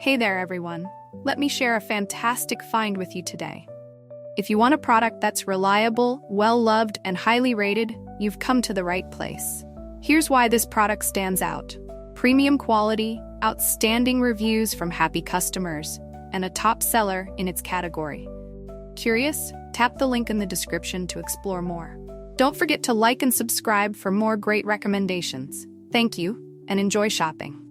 Hey there, everyone. Let me share a fantastic find with you today. If you want a product that's reliable, well-loved, and highly rated, you've come to the right place. Here's why this product stands out. Premium quality, outstanding reviews from happy customers, and a top seller in its category. Curious? Tap the link in the description to explore more. Don't forget to like and subscribe for more great recommendations. Thank you, and enjoy shopping.